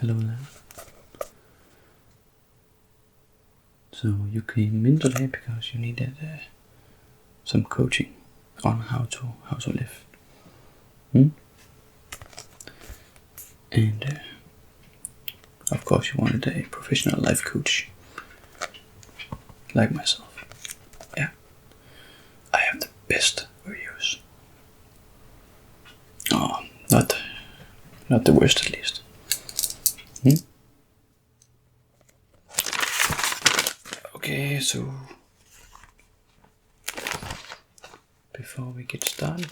Hello there. So you came in today because you needed some coaching on how to live. And of course you wanted a professional life coach like myself. Yeah, I have the best reviews. Oh, not the worst at least. Okay, so before we get started,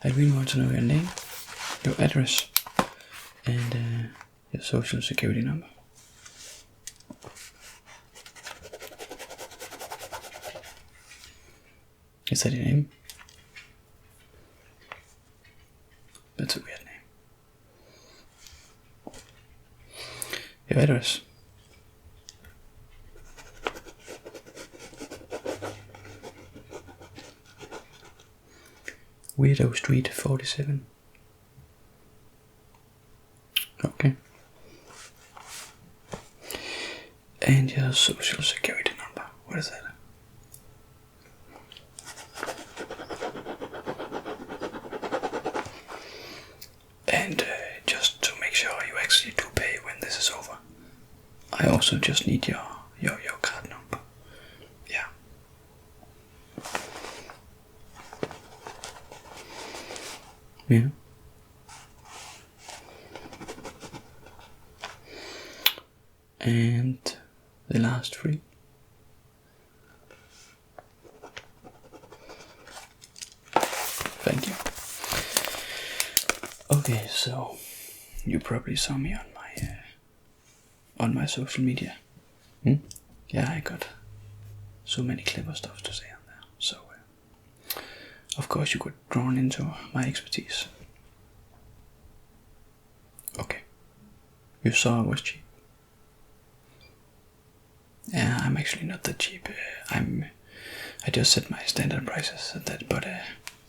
I really want to know your name, your address, and your social security number. Is that your name? That's a weird name. Your address. Weirdo Street 47. Okay. And your social security number. What is that? And just to make sure you actually do pay when this is over, I also just need your card number. Yeah. Yeah. And the last three. Thank you. Okay, so you probably saw me on my social media. Yeah, I got so many clever stuff to say on there. So of course you got drawn into my expertise. Okay, you saw I was cheap. Yeah, I'm actually not that cheap. I just set my standard prices at that, but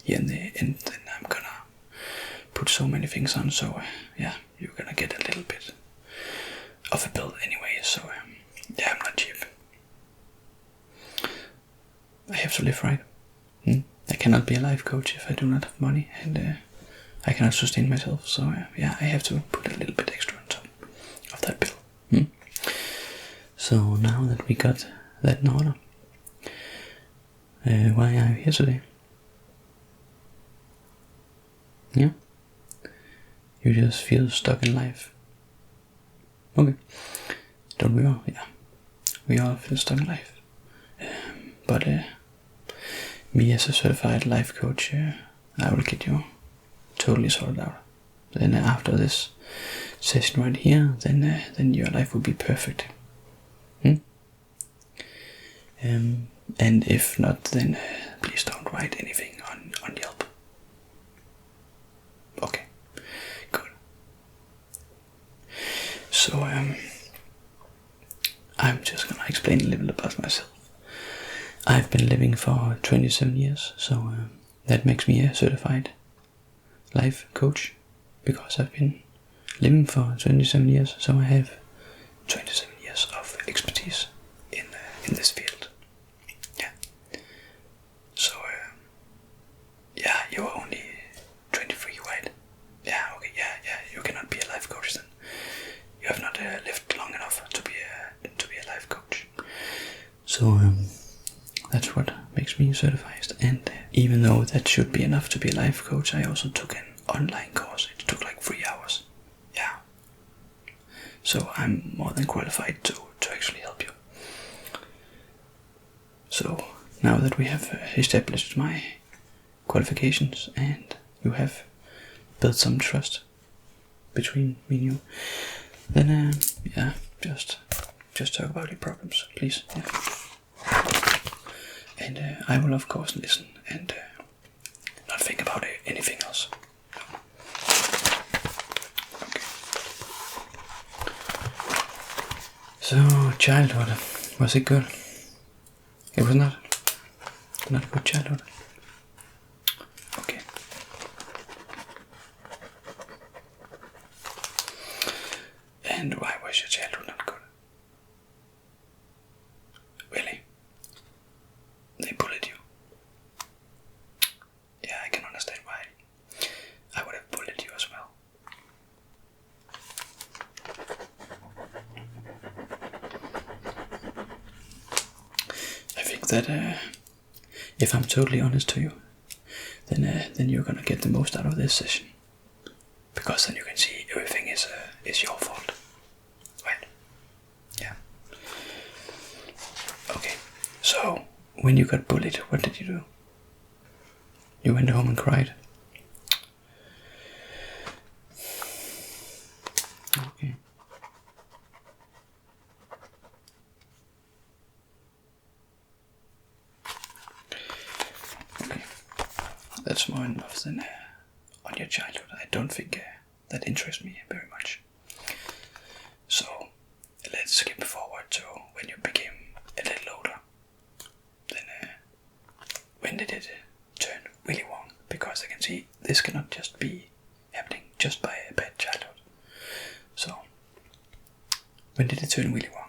here in the end, then I'm gonna put so many things on. So yeah, you're gonna get a little bit of a bill anyway. So yeah, I'm not cheap. I have to live, right? I cannot be a life coach if I do not have money, and I cannot sustain myself. So yeah, I have to put a little bit extra on top of that bill. So now that we got that in order, why are you here today? Yeah? You just feel stuck in life. Okay. Don't we all? Yeah. We all feel stuck in life. But me as a certified life coach, I will get you totally sorted out. Then after this session right here, then your life will be perfect. And if not, then please don't write anything on Yelp. Okay, good. So I'm just gonna explain a little about myself. I've been living for 27 years, so that makes me a certified life coach, because I've been living for 27 years, so I have 27 years of expertise in this field. Yeah. So yeah, you're only 23, right? Yeah. Okay. Yeah. You cannot be a life coach then. You have not lived long enough to be a life coach. So that's what makes me certified. And even though that should be enough to be a life coach, I also took an online course. It took like 3 hours. Yeah. So I'm more than qualified to actually help you. So now that we have established my qualifications and you have built some trust between me and you, then yeah, just talk about your problems, please. Yeah. And I will of course listen and not think about anything else. Okay. So childhood, was it good? It was not a good childhood. Okay. understand why was your childhood not good. Really? They bullied you. Yeah, I can understand why. I would have bullied you as well. I think that if I'm totally honest to you, then you're gonna get the most out of this session, because then you can see everything is your fault, right? Yeah. Okay. So when you got bullied, what did you do? You went home and cried. Okay. Okay. That's more enough than on your childhood. I don't think that interests me very much. So let's skip forward to when you became a little older. Then when did it turn really wrong? Because I can see this cannot just be happening just by a bad childhood. So when did it turn really wrong?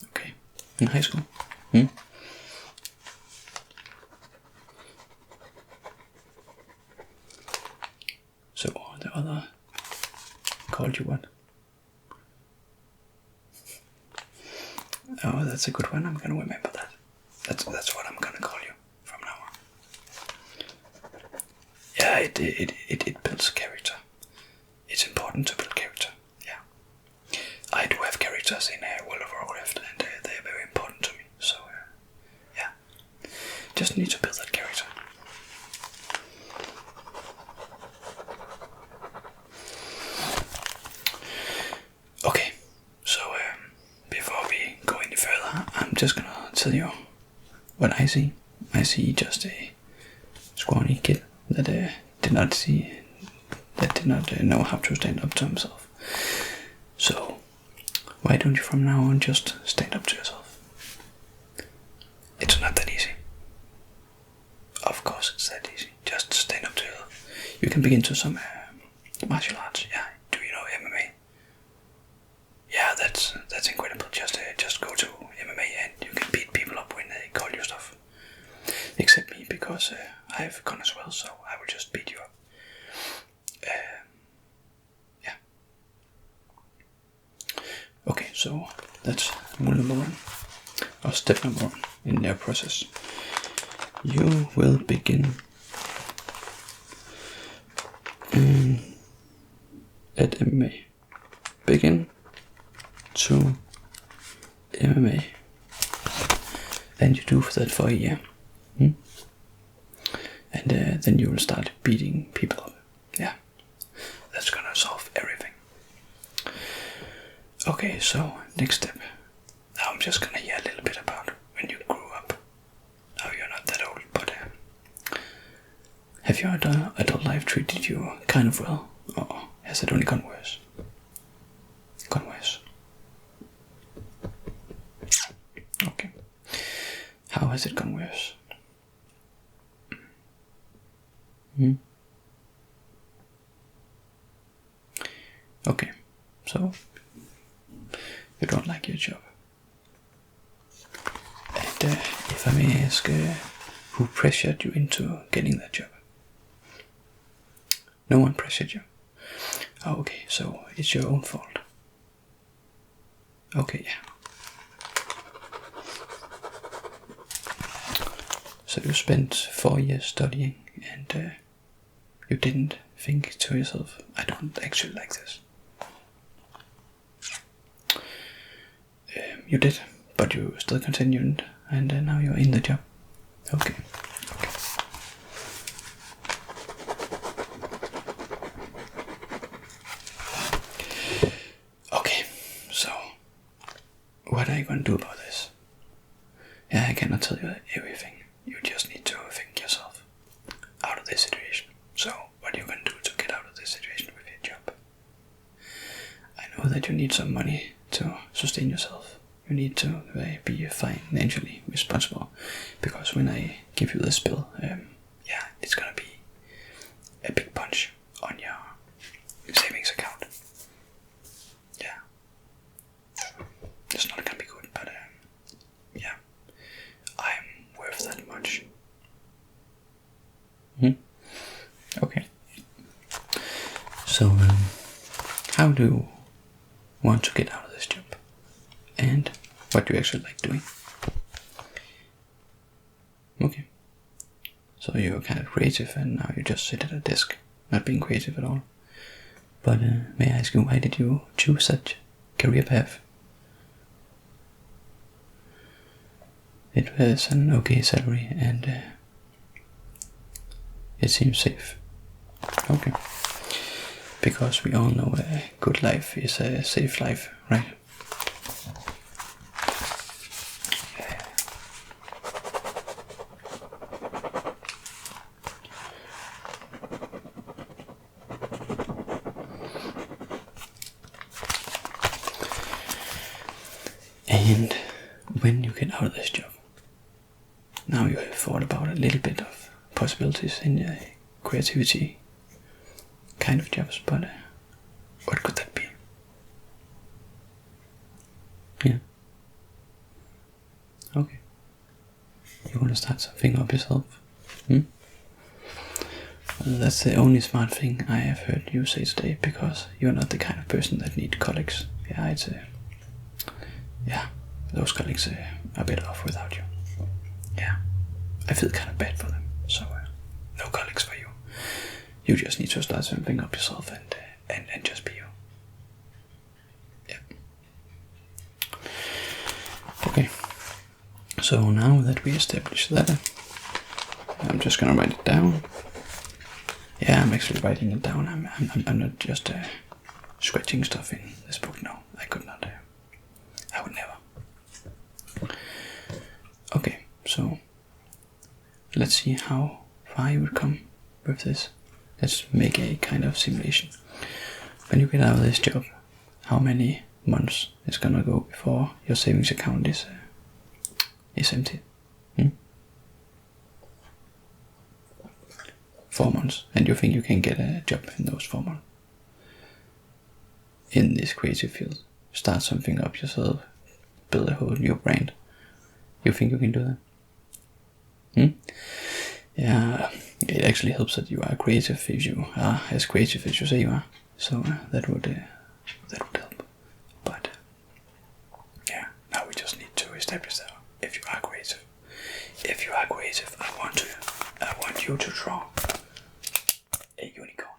Okay, in high school. So the other called you what? Oh, that's a good one. I'm gonna remember that. That's what I'm gonna call you from now on. Yeah, it builds character. It's important to build character. Yeah, I do have characters in World of Warcraft, and they're very important to me. So yeah, just need to build that character. Okay, so before we go any further, I'm just gonna tell you what I see. I see just a scrawny kid that did not know how to stand up to himself. So why don't you from now on just stand up to yourself? It's not that easy. Of course it's that easy. Just stand up to yourself. You can begin to some martial arts. Yeah, do you know MMA? Yeah, that's incredible. Just go to MMA and you can beat people up when they call you stuff. Except me, because I have a gun as well, so I will just beat you up. Yeah. Okay, so that's rule number one, or step number one in their process. You will begin at MMA. Begin to MMA, and you do that for a year, and then you will start beating people up. Yeah, that's gonna solve everything. Okay, so next step. Now I'm just gonna hear a little bit about when you grew up. Now you're not that old, but have your adult life treated you kind of well, or has it only gone worse? Gone worse. Okay. How has it gone worse? Okay, so you don't like your job. And if I may ask, who pressured you into getting that job? No one pressured you? Oh, okay, so it's your own fault. Okay, yeah. So you spent 4 years studying, and you didn't think to yourself, I don't actually like this. You did, but you still continued, and now you're in the job. Okay. Okay, so what are you going to do about this? Yeah, I cannot tell you everything. You just need to think yourself out of this situation. So what are you going to do to get out of this situation with your job? I know that you need some money to sustain yourself. You need to be financially responsible, because when I give you this bill, it's gonna be a big punch on your savings account. So, how do you want to get out of this job? And what do you actually like doing? Okay. So you're kind of creative and now you just sit at a desk, not being creative at all. But may I ask you, why did you choose such career path? It was an okay salary and it seems safe. Okay. Because we all know a good life is a safe life, right? And when you get out of this job, now you have thought about a little bit of possibilities in your creativity kind of jobs, but what could that be? Yeah. Okay. You want to start something up yourself? Well, that's the only smart thing I have heard you say today, because you're not the kind of person that need colleagues. Yeah, those colleagues are a bit off without you. Yeah, I feel kind of bad for them. So no colleagues for you. You just need to start something up yourself and just be you. Yeah. Okay. So now that we established that, I'm just gonna write it down. Yeah, I'm actually writing it down. I'm not just scratching stuff in this book. No, I could not. I would never. Okay, so let's see how far you would come with this. Let's make a kind of simulation. When you get out of this job, how many months is gonna go before your savings account is empty? 4 months, and you think you can get a job in those 4 months? In this creative field, start something up yourself, build a whole new brand. You think you can do that? Yeah, it actually helps that you are creative if you are as creative as you say you are. So that would help. But yeah, now we just need to establish that if you are creative. If you are creative, I want you to draw a unicorn.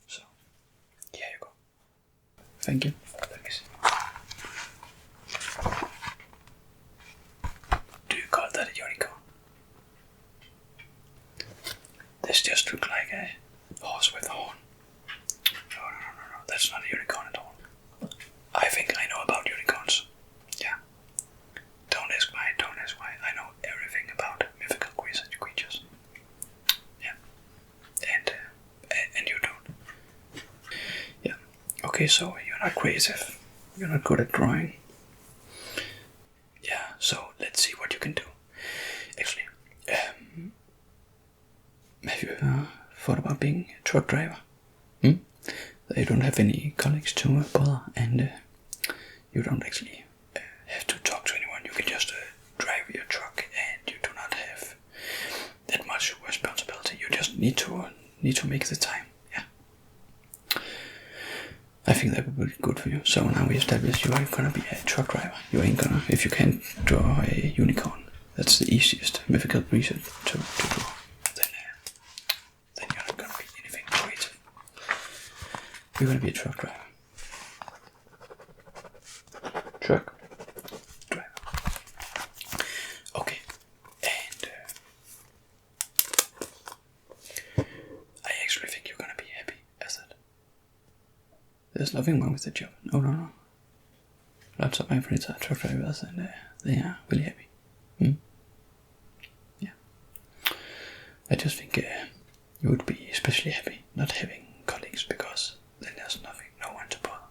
So here you go. Thank you. Let me see. Do you call that a unicorn? This just looks like a horse with a horn. No, that's not a unicorn at all. I think I know about unicorns. Yeah. Don't ask why. I know everything about mythical creatures. Yeah. And you don't. Yeah. Okay, so you're not creative. You're not good at drawing. Yeah, so let's see what you can do. Actually, have you ever thought about being a truck driver? You don't have any colleagues to bother, and you don't actually have to talk to anyone. You can just drive your truck, and you do not have that much responsibility. You just need to make the time. Yeah, I think that would be good for you. So now we established you are gonna be a truck driver. You ain't gonna, if you can't draw a unicorn, that's the easiest mythical creature to draw. Then you're not gonna be anything creative. You're gonna be a truck driver. Truck driver. Okay, and I actually think you're gonna be happy as that. There's nothing wrong with the job. No. Lots of my friends are truck drivers, and they are really happy. Yeah. I just think you would be especially happy not having colleagues, because then there's no one to bother.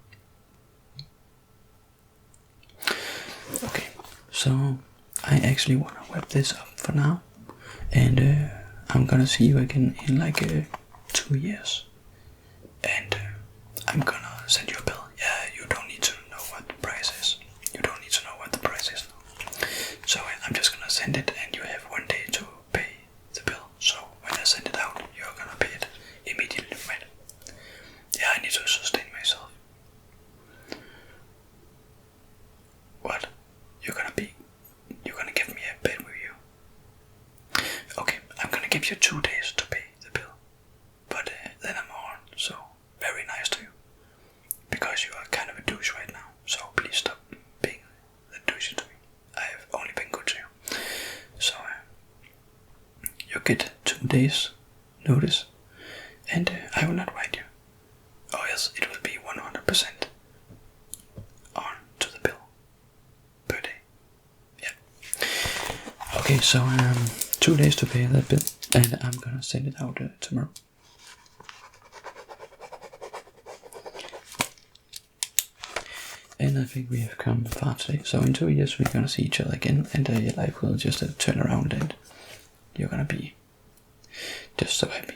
Okay, so I actually want to wrap this up for now, and I'm gonna see you again in like 2 years, and I'm gonna send you a bill. Yeah, you don't need to know what the price is. So I'm just gonna send it, and you have 1 day to pay the bill. So when I send it out, you're gonna pay it immediately, right? give you 2 days to pay the bill. But then I'm also very nice to you. Because you are kind of a douche right now. So please stop being a douche to me. I have only been good to you. So you get 2 days notice. And I will not write you. Or else it will be 100% on to the bill per day. Yeah. Okay, so 2 days to pay that bill. And I'm gonna send it out tomorrow. And I think we have come far today. So in 2 years we're gonna see each other again, and your life will just turn around, and you're gonna be just so happy.